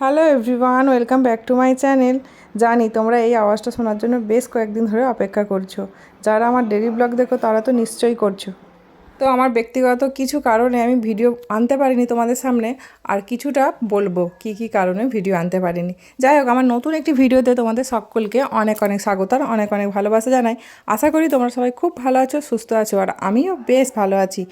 Hello everyone, welcome back to my channel. জানি তোমরা এই আওয়াজটা শোনার জন্য বেশ কয়েকদিন ধরে অপেক্ষা করছো। যারা আমার ডেইলি ব্লগ দেখো তারা তো নিশ্চয়ই করছো। তো আমার ব্যক্তিগত কিছু কারণে আমি ভিডিও আনতে পারিনি তোমাদের সামনে, আর কিছুটা বলবো কি কি কারণে ভিডিও আনতে পারিনি। যাই হোক, আমার নতুন একটি ভিডিওতে তোমাদের সকলকে অনেক অনেক স্বাগত আর অনেক অনেক ভালোবাসা জানাই। আশা করি তোমরা সবাই খুব ভালো আছো, সুস্থ আছো, আর আমিও বেশ ভালো আছি।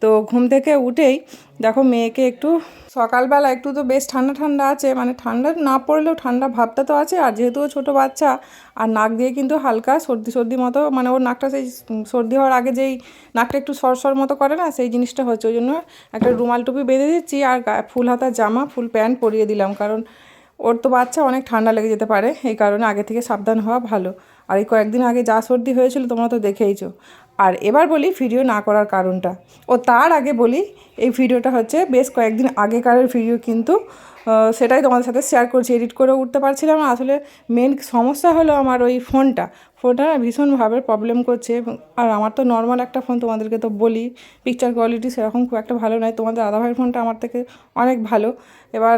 তো ঘুম থেকে উঠেই দেখো মেয়েকে একটু সকালবেলা একটু তো বেশ ঠান্ডা ঠান্ডা আছে, মানে ঠান্ডা না পড়লেও ঠান্ডা ভাবটা তো আছে। আর যেহেতু ও ছোটো বাচ্চা, আর নাক দিয়ে কিন্তু হালকা সর্দি সর্দি মতো, মানে ওর নাকটা সেই সর্দি হওয়ার আগে যেই নাকটা একটু সরসর মতো করে না, সেই জিনিসটা হচ্ছে। ওই জন্য একটা রুমাল টুপি বেঁধে দিচ্ছি আর ফুল হাতা জামা ফুল প্যান্ট পরিয়ে দিলাম, কারণ ওর তো বাচ্চা অনেক ঠান্ডা লেগে যেতে পারে, এই কারণে আগে থেকে সাবধান হওয়া ভালো। আর এই কয়েকদিন আগে যা সর্দি হয়েছিল তোমরা তো দেখেইছো। আর এবার বলি ভিডিও না করার কারণটা, ও তার আগে বলি এই ভিডিওটা হচ্ছে বেশ কয়েকদিন আগেকারের ভিডিও, কিন্তু সেটাই তোমাদের সাথে শেয়ার করছি। এডিট করে উঠতে পারছিলাম না, আসলে মেন সমস্যা হলো আমার ওই ফোনটা ভীষণভাবে প্রবলেম করছে। আর আমার তো নর্মাল একটা ফোন, তোমাদেরকে তো বলি পিকচার কোয়ালিটি সেরকম খুব একটা ভালো নয়। তোমাদের দাদাভাইয়ের ফোনটা আমার থেকে অনেক ভালো। এবার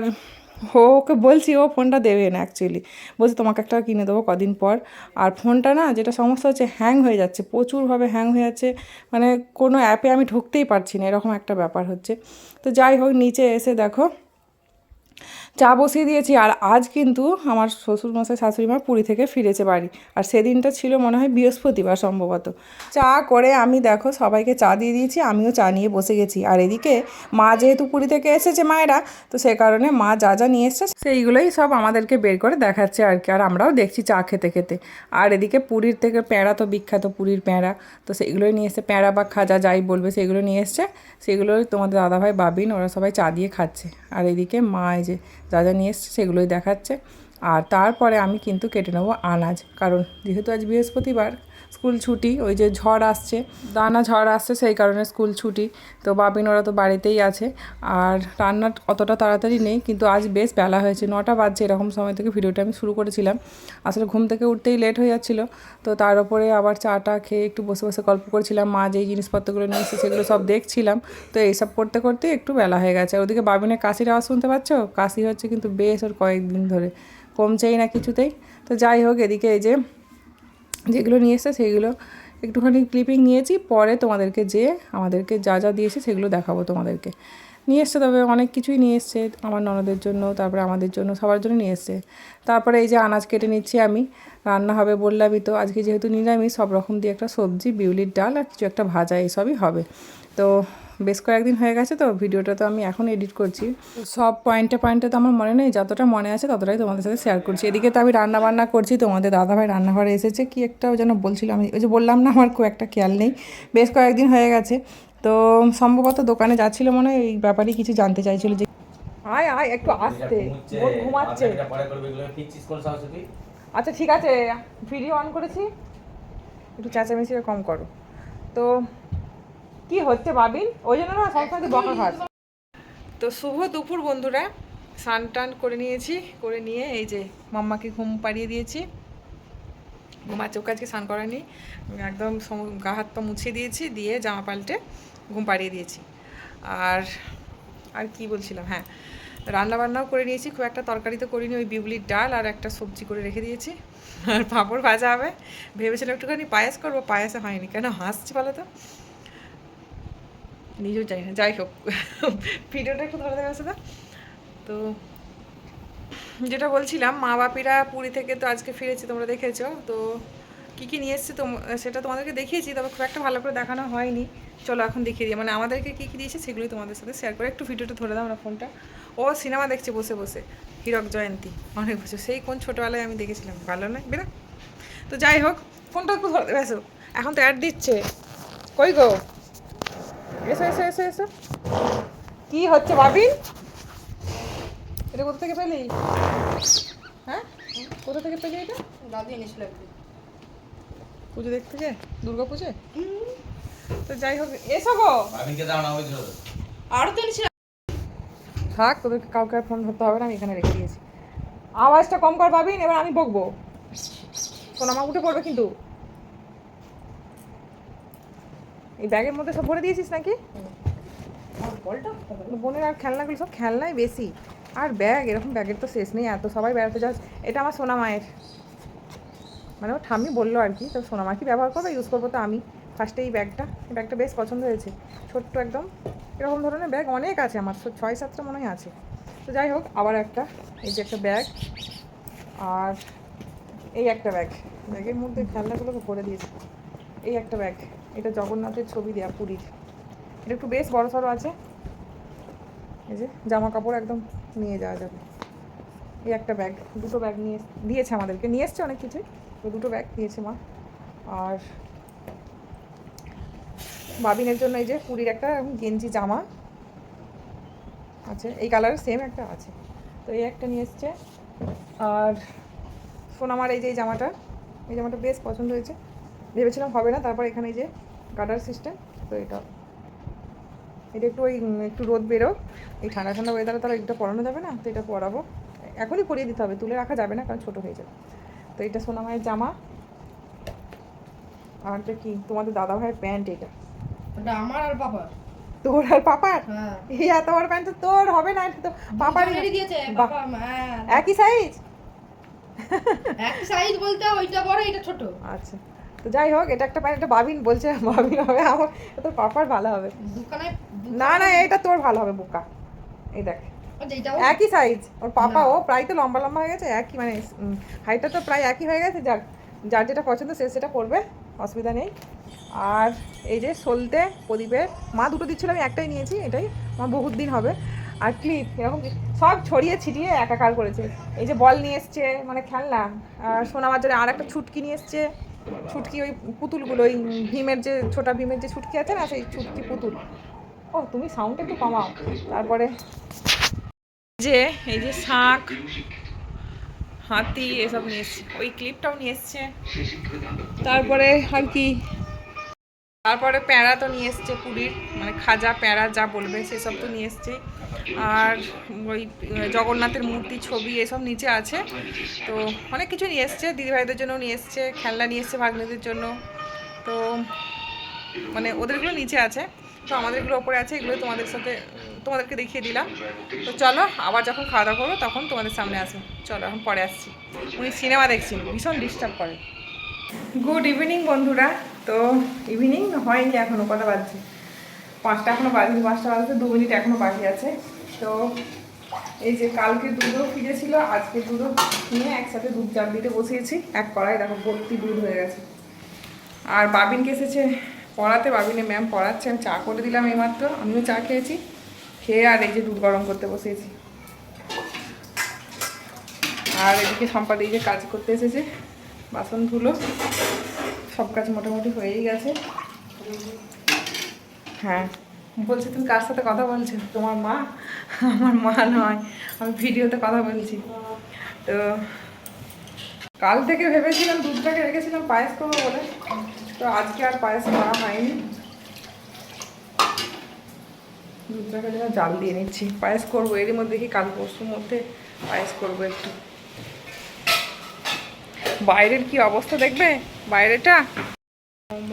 ওকে বলছি, ও ফোনটা দেবে না অ্যাকচুয়ালি, বলছি তোমাকে একটা কিনে দেবো কদিন পর। আর ফোনটা না, যেটা সমস্যা হচ্ছে হ্যাং হয়ে যাচ্ছে, প্রচুরভাবে হ্যাং হয়ে যাচ্ছে, মানে কোনো অ্যাপে আমি ঢুকতেই পারছি না, এরকম একটা ব্যাপার হচ্ছে। তো যাই হোক, নিচে এসে দেখো চা বসিয়ে দিয়েছি। আর আজ কিন্তু আমার শ্বশুরমশাই শাশুড়িমা পুরী থেকে ফিরেছে বাড়ি, আর সেদিনটা ছিল মনে হয় বৃহস্পতিবার সম্ভবত। চা করে আমি দেখো সবাইকে চা দিয়ে দিয়েছি, আমিও চা নিয়ে বসে গেছি। আর এদিকে মা যেহেতু পুরী থেকে এসেছে মায়েরা, তো সে কারণে মা যা যা নিয়ে এসছে সেইগুলোই সব আমাদেরকে বের করে দেখাচ্ছে আর কি। আর আমরাও দেখছি চা খেতে খেতে। আর এদিকে পুরীর থেকে প্যাঁড়া তো বিখ্যাত, পুরীর প্যাঁড়া, তো সেইগুলোই নিয়ে এসছে, প্যাঁড়া বা খাজা যাই বলবে সেগুলো নিয়ে এসছে। সেগুলোই তোমাদের দাদাভাই বাবিন ওরা সবাই চা দিয়ে খাচ্ছে। আর এদিকে মা এই যে যা যা নিয়ে এসছে সেগুলোই দেখাচ্ছে। আর তারপরে আমি কিন্তু কেটে নেবো আনাজ, কারণ যেহেতু আজ বৃহস্পতিবার, স্কুল ছুটি, ওই যে ঝড় আসছে, দানা ঝড় আসছে, সেই কারণে স্কুল ছুটি। তো বাবিন ওরা তো বাড়িতেই আছে। আর রান্নার অতটা তাড়াতাড়ি নেই, কিন্তু আজ বেশ বেলা হয়েছে, 9টা বাজছে এরকম সময় থেকে ভিডিওটা আমি শুরু করেছিলাম। আসলে ঘুম থেকে উঠতেই লেট হয়ে যাচ্ছিলো। তো তার উপরে আবার চাটা খেয়ে একটু বসে বসে গল্প করছিলাম, মা যেই জিনিসপত্রগুলো নিয়ে এসেছে সেগুলো সব দেখছিলাম। তো এইসব করতে করতে একটু বেলা হয়ে গেছে। ওদিকে বাবিনের কাশির আওয়াজ শুনতে পাচ্ছ, কাশি হচ্ছে কিন্তু বেশ, ওর কয়েকদিন ধরে কমছেই না কিছুতেই। তো যাই হোক, এদিকে এই যে যেগুলো নিয়ে এসছে সেইগুলো একটুখানি ক্লিপিং নিয়েছি, পরে তোমাদেরকে আমাদেরকে যা যা দিয়েছে সেগুলো দেখাবো তোমাদেরকে। নিয়ে এসছে, তবে অনেক কিছুই নিয়ে এসছে, আমার ননদের জন্য, তারপরে আমাদের জন্য, সবার জন্য নিয়ে এসছে। তারপরে এই যে আনাজ কেটে নিচ্ছি আমি, রান্না হবে বললামই তো, আজকে যেহেতু নিরামিষ, সব রকম দিয়ে একটা সবজি, বিউলির ডাল আর কিছু একটা ভাজা, এইসবই হবে। তো বেশ কয়েকদিন হয়ে গেছে, তো ভিডিওটা তো আমি এখন এডিট করছি, সব পয়েন্টে পয়েন্টে তো আমার মনে নেই, যতটা মনে আছে ততটাই তোমাদের সাথে শেয়ার করছি। এদিকে তো আমি রান্না বান্না করছি, তোমাদের দাদাভাই রান্নাঘরে এসেছে, কি একটা যেন বলছিল, আমি ওই যে বললাম না আমার খুব একটা খেয়াল নেই, বেশ কয়েকদিন হয়ে গেছে। তো সম্ভবত দোকানে যাচ্ছিল মনে হয়, এই ব্যাপারেই কিছু জানতে চাইছিল যে আয় আয় একটু আসতে, বোন ঘুমাচ্ছে। আচ্ছা ঠিক আছে, ভিডিও অন করেছি, একটু চেঁচামেচিটা কম করো। তো কি হচ্ছে বাবিন, ওই জন্য না সবসময় বকা খাস। তো শুভ দুপুর বন্ধুরা, স্নান টান করে নিয়েছি, করে নিয়ে এই যে মাম্মাকে ঘুম পাড়িয়ে দিয়েছি, ঘুমাচ্ছে, ওকে আজকে স্নান করানি, একদম গা হাত পা মুছিয়ে দিয়েছি, দিয়ে জামা পাল্টে ঘুম পাড়িয়ে দিয়েছি। আর আর কি বলছিলাম, হ্যাঁ, রান্নাবান্নাও করে নিয়েছি, খুব একটা তরকারি তো করিনি, ওই বিউলির ডাল আর একটা সবজি করে রেখে দিয়েছি, আর পাঁপড় ভাজা হবে। ভেবেছিলাম একটুখানি পায়েস করবো, পায়েসে হয়নি, কেন হাসছি বলো তো, নিজেও জানি না। যাই হোক, ভিডিওটা একটু ধরে দেওয়া আছে। তো যেটা বলছিলাম, মা বাপিরা পুরী থেকে তো আজকে ফিরেছি, তোমরা দেখেছো তো কী কী নিয়ে এসছে, সেটা তোমাদেরকে দেখিয়েছি, তবে খুব একটা ভালো করে দেখানো হয়নি। চলো এখন দেখিয়ে দিই, মানে আমাদেরকে কী কী দিয়েছে সেগুলোই তোমাদের সাথে শেয়ার করে। একটু ভিডিওটা ধরে দাও না ফোনটা। ও সিনেমা দেখছে বসে বসে, হীরক জয়ন্তী, অনেক বছর, সেই কোন ছোটোবেলায় আমি দেখেছিলাম, ভালো নয় বেরা। তো যাই হোক, ফোনটা একটু ধরে দেবে, এসো, এখন তো অ্যাড দিচ্ছে, কই গো, এসো এসো এসো এসো। কী হচ্ছে বাবিন, এটা কোথা থেকে পেলি? হ্যাঁ, কোথা থেকে পেলি এটা? দাদি এনেছিল একদিন পুজো দেখতে গে, দুর্গা পুজো। তো যাই হোক, এসো গো, আরও তো এনেছিল। থাক, তোদেরকে কাউকে আর ফোন ধরতে হবে না, আমি এখানে রেখে দিয়েছি। আওয়াজটা কম কর পাবিন, এবার আমি বকবো, শোন আমার উঠে পড়বে কিন্তু। এই ব্যাগের মধ্যে সব ভরে দিয়েছিস নাকি? বলটা বোনের আর খেলনাগুলো, সব খেলনাই বেশি, আর ব্যাগ, এরকম ব্যাগের তো শেষ নেই, এত সবাই বেড়াতে যাচ্ছে। এটা আমার সোনা মায়ের, মানে ও ঠাম্মি বললো আর কি, তো সোনা মা কি ব্যবহার করবে, ইউজ করবো তো আমি। ফার্স্টে এই ব্যাগটা বেশ পছন্দ হয়েছে, ছোট্ট একদম। এরকম ধরনের ব্যাগ অনেক আছে আমার, 6-7টা মনে হয় আছে। তো যাই হোক, আবার এই যে একটা ব্যাগ, আর এই একটা ব্যাগের মধ্যে খেলনাগুলোকে ভরে দিয়েছে। এই একটা ব্যাগ, এটা জগন্নাথের ছবি দেওয়া পুরীর, এটা একটু বেশ বড় সড়ো আছে। এই যে জামা কাপড় একদম নিয়ে যাওয়া যাবে। এই একটা ব্যাগ, দুটো ব্যাগ দিয়েছে আমাদেরকে, নিয়ে এসছে অনেক কিছুই, তো দুটো ব্যাগ দিয়েছে মা। আর বাবিনের জন্য এই যে পুরীর একটা গেঞ্জি জামা আছে, এই কালারের সেম একটা আছে, তো এই একটা নিয়ে এসছে। আর সোনামার এই যে এই জামাটা বেশ পছন্দ হয়েছে, ভেবেছিলাম হবে না, তারপর এখানে এই যে গার্ডার সিস্টেম, তো এটা একটু রোদ বেরো, এই ঠান্ডা ঠান্ডা ওয়েদারে তারা এটা পরানো যাবে না, তো এটা পরাবো। এখনই পরিয়ে দিতে হবে, তুলে রাখা যাবে না কারণ ছোটো হয়ে যাবে। তো এটা সোনামায়ের জামা। আর এটা কি, তোমাদের দাদা ভাইয়ের প্যান্ট, এটা ওটা আমার আর বাবার। তোর আর পাপার? হ্যাঁ। এই এত বড় প্যান্ট তো তোর হবে না, এটা তো পাপারই দিয়েছে বাহ। বাবা। হ্যাঁ, একই সাইজ? একই সাইজ বলতে ওইটা বড় এটা ছোট। আচ্ছা, তো যাই হোক, এটা একটা প্যান্ট, এটা বাবিন বলছে বাবিন হবে, আমার তোর পাপার ভালো হবে। দোকানে না না, এটা তোর ভালো হবে বোকা। এই দেখ, যেটা একই সাইজ ওর পাপা, ও প্রায় তো লম্বা লম্বা হয়ে গেছে, একই মানে হাইটটা তো প্রায় একই হয়ে গেছে। যার যেটা পছন্দ সে সেটা পরবে, অসুবিধা নেই। আর এই যে সলতে প্রদীপের, মা দুটো দিচ্ছিল, আমি একটাই নিয়েছি, এটাই আমার বহুত দিন হবে। আর ক্লিপ, এরকম সব ছড়িয়ে ছিটিয়ে একাকার করেছে। এই যে বল নিয়ে এসছে, মানে খেলনা। আর সোনামার জন্য আর একটা ছুটকি নিয়ে এসছে, ছুটকি ওই পুতুলগুলো, ওই ভীমের যে ছোটা ভীমের যে ছুটকি আছে না, সেই ছুটকি পুতুল। ও তুমি সাউন্ড একটু কমাও। তারপরে এই যে শাঁখ, হাতি এসব নিয়ে এসছে, ওই ক্লিপটাও নিয়ে এসছে। তারপরে আর কি, তারপরে প্যাঁড়া তো নিয়ে এসছে পুরীর, মানে খাজা প্যাঁড়া যা বলবে সেসব তো নিয়ে এসছে। আর ওই জগন্নাথের মূর্তি ছবি এসব নিচে আছে, তো অনেক কিছু নিয়ে এসছে। দিদিভাইদের জন্য নিয়ে এসছে, খেলনা নিয়ে এসছে ভাগ্নেদের জন্য, তো মানে ওদেরগুলো নিচে আছে, তো আমাদেরগুলো ওপরে আছে। এগুলো তোমাদেরকে দেখিয়ে দিলাম। তো চলো, আবার যখন খাওয়া দাওয়া করবো তখন তোমাদের সামনে আসবো। চলো, এখন পরে আসছি। উনি সিনেমা দেখছেন, ভীষণ ডিস্টার্ব করে। গুড ইভিনিং বন্ধুরা। তো ইভিনিং হয়নি এখনও, কটা বাজছে? 5টা এখনও বাজেনি, 5টা বাজতে 2 মিনিট এখনও বাকি আছে। তো এই যে কালকে দুধও ফিরেছিল, আজকে দুধও নিয়ে একসাথে দুধ জাল দিতে বসিয়েছি। এক কড়াই দেখো ভর্তি দুধ হয়ে গেছে। আর বাবিনকে এসেছে পড়াতে, বাবিনে ম্যাম পড়াচ্ছে, আমি চা করে দিলাম এইমাত্র, আমিও চা খেয়েছি, খেয়ে আর এই যে দুধ গরম করতে বসিয়েছি। আর এদিকে সম্পাদি যে কাজ করতে এসেছে, বাসন ধুলো, সব কাজ মোটামুটি হয়েই গেছে। হ্যাঁ, বলছি তুমি কার সাথে কথা বলছো? তোমার মা? আমার মা নয়, আমি ভিডিওতে কথা বলছি। তো কাল থেকে ভেবেছিলাম দুধটাকে রেখেছিলাম পায়েস করবো বলে, তো আজকে আর পায়েস করা হয়নি। দুধটাকে যেন জাল দিয়ে নিচ্ছি, পায়েস করবো এরই মধ্যে, কি কাল পরশুর মধ্যে পায়েস করবো একটু। বাইরের কি অবস্থা দেখবে, বাইরেটা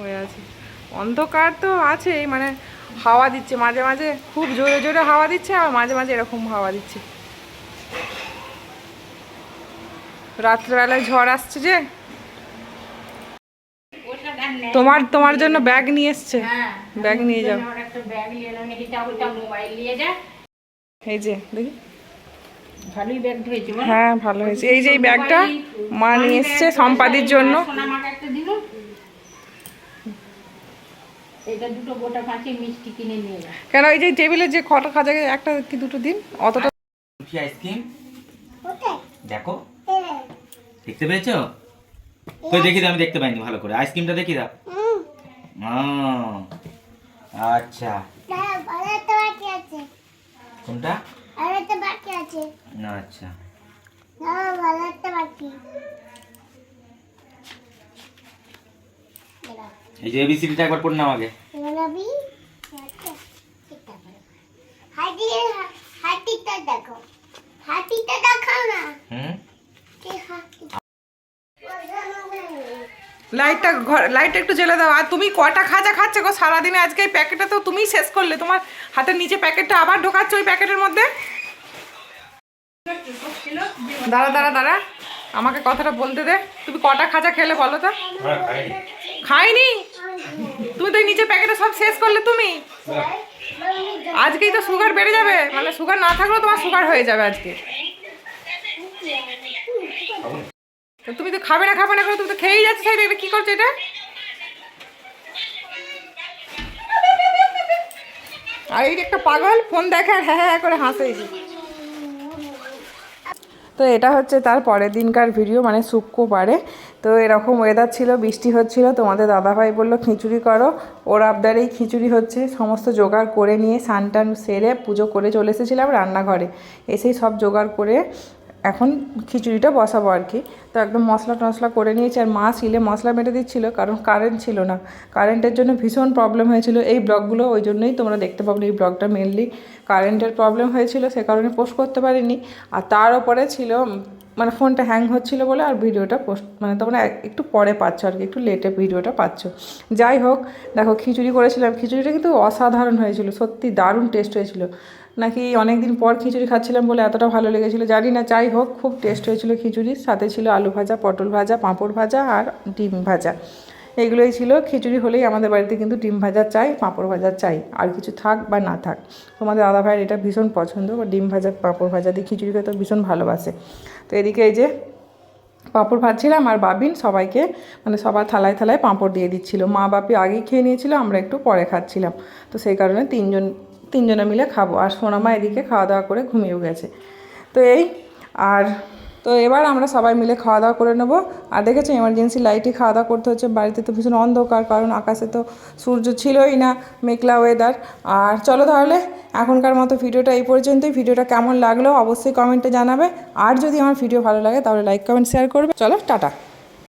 হয়ে আছে, অন্ধকার তো আছেই, মানে হাওয়া দিচ্ছে মাঝে মাঝে, খুব জোরে জোরে হাওয়া দিচ্ছে, আর মাঝে মাঝে এরকম হাওয়া দিচ্ছে। রাত্রেবেলায় ঝড় আসছে যে। তোমার জন্য ব্যাগ নিয়ে এসছে, ব্যাগ নিয়ে যাও। এই যে দেখি, ভালোই ব্যাগ ধরেছি। হ্যাঁ ভালো হয়েছে। এই যে এই ব্যাগটা মা নিয়ে এসছে সম্পাদির জন্য। আমাকে একটা দিল, এটা দুটো গোটা কাঁচি মিষ্টি কিনে নিয়ে যা। কেন এই যে টেবিলে যে খটা খাজা, একটা কি দুটো দিন, অতটা আইসক্রিম দেখো, দেখতে পেয়েছো? তো দেখি দাও, আমি দেখতে পাইনি ভালো করে, আইসক্রিমটা দেখি দাও। আচ্ছা, কোনটা? আচ্ছা, এই যে এবিসিডিটা একবার পড় না আমাকে। দেখো, হাতিটা দেখাও না। লাইটটা একটু জ্বেলে দাও। আর তুমি কটা খাজা খাচ্ছে গো সারাদিনে? আজকে এই প্যাকেটটা তো তুমিই শেষ করলে, তোমার হাতের নিচে প্যাকেটটা আবার ঢোকাচ্ছ ওই প্যাকেটের মধ্যে। দাঁড়া দাঁড়া দাঁড়া, আমাকে কথাটা বলতে দে। তুমি কটা খাঁচা খেলে বলো তো? খাইনি। তুমি তো এই নিচে প্যাকেটে সব শেষ করলে তুমি। আজকেই তো সুগার বেড়ে যাবে, মানে সুগার না থাকলেও তোমার সুগার হয়ে যাবে আজকে। তো তুমি তো খাবে না করে তুমি তো খেয়েই যাচ্ছ। এটা কি করছো এটা? আর এই যে একটা পাগল ফোন দেখে আর হ্যাঁ হ্যাঁ করে হাসে। তো এটা হচ্ছে তার পরের দিনকার ভিডিও, মানে শুক্রবারে। তো এরকম ওয়েদার ছিল, বৃষ্টি হচ্ছিল। তোমাদের দাদাভাই বললো খিচুড়ি করো, ওর আবদারেই খিচুড়ি হচ্ছে। সমস্ত জোগাড় করে নিয়ে স্নান টান সেরে পুজো করে চলে এসেছিলাম রান্নাঘরে। এসেই সব জোগাড় করে এখন খিচুড়িটা বসাবো আর কি। তো একদম মশলা টশলা করে নিয়েছি। আর মা শিলে মশলা বেটে দিচ্ছিলো, কারণ কারেন্ট ছিল না। কারেন্টের জন্য ভীষণ প্রবলেম হয়েছিল। এই ব্লগগুলো ওই জন্যই তোমরা দেখতে পাবো। এই ব্লগটা মেনলি কারেন্টের প্রবলেম হয়েছিল, সে কারণে পোস্ট করতে পারিনি। আর তার ওপরে ছিল মানে ফোনটা হ্যাং হচ্ছিল বলে আর ভিডিওটা পোস্ট মানে তোমরা একটু পরে পাচ্ছ আর কি, একটু লেটে ভিডিওটা পাচ্ছ। যাই হোক, দেখো খিচুড়ি করেছিলাম। খিচুড়িটা কিন্তু অসাধারণ হয়েছিল, সত্যি দারুণ টেস্ট হয়েছিল। নাকি অনেক দিন পর খিচুড়ি খাচ্ছিলাম বলে এতটা ভালো লেগেছিলো জানি না। যাই হোক, খুব টেস্ট হয়েছিল খিচুড়ির সাথে। ছিল আলু ভাজা, পটল ভাজা, পাঁপড় ভাজা আর ডিম ভাজা, এগুলোই ছিল। খিচুড়ি হলেই আমাদের বাড়িতে কিন্তু ডিম ভাজা চাই, পাঁপড় ভাজা চাই, আর কিছু থাক বা না থাক। তোমাদের দাদা ভাইয়ের এটা ভীষণ পছন্দ, বা ডিম ভাজা পাঁপড় ভাজা দিয়ে খিচুড়ি খেতে ভীষণ ভালোবাসে। তো এদিকে এই যে পাঁপড় ভাজছিলাম, আর বাবিন সবাইকে মানে সবার থালায় থালায় পাঁপড় দিয়ে দিচ্ছিল। মা বাপি আগেই খেয়ে নিয়েছিল, আমরা একটু পরে খাচ্ছিলাম। তো সেই কারণে তিনজনে মিলে খাবো। আর সোনামা এদিকে খাওয়া দাওয়া করে ঘুমিয়েও গেছে। তো এই আর তো এবার আমরা সবাই মিলে খাওয়া দাওয়া করে নেবো। আর দেখেছো এমার্জেন্সি লাইটে খাওয়া দাওয়া করতে হচ্ছে। বাড়িতে তো ভীষণ অন্ধকার, কারণ আকাশে তো সূর্য ছিলই না, মেঘলা ওয়েদার। আর চলো তাহলে এখনকার মতো ভিডিওটা এই পর্যন্তই। ভিডিওটা কেমন লাগলো অবশ্যই কমেন্টে জানাবে। আর যদি আমার ভিডিও ভালো লাগে তাহলে লাইক কমেন্ট শেয়ার করবে। চলো টাটা।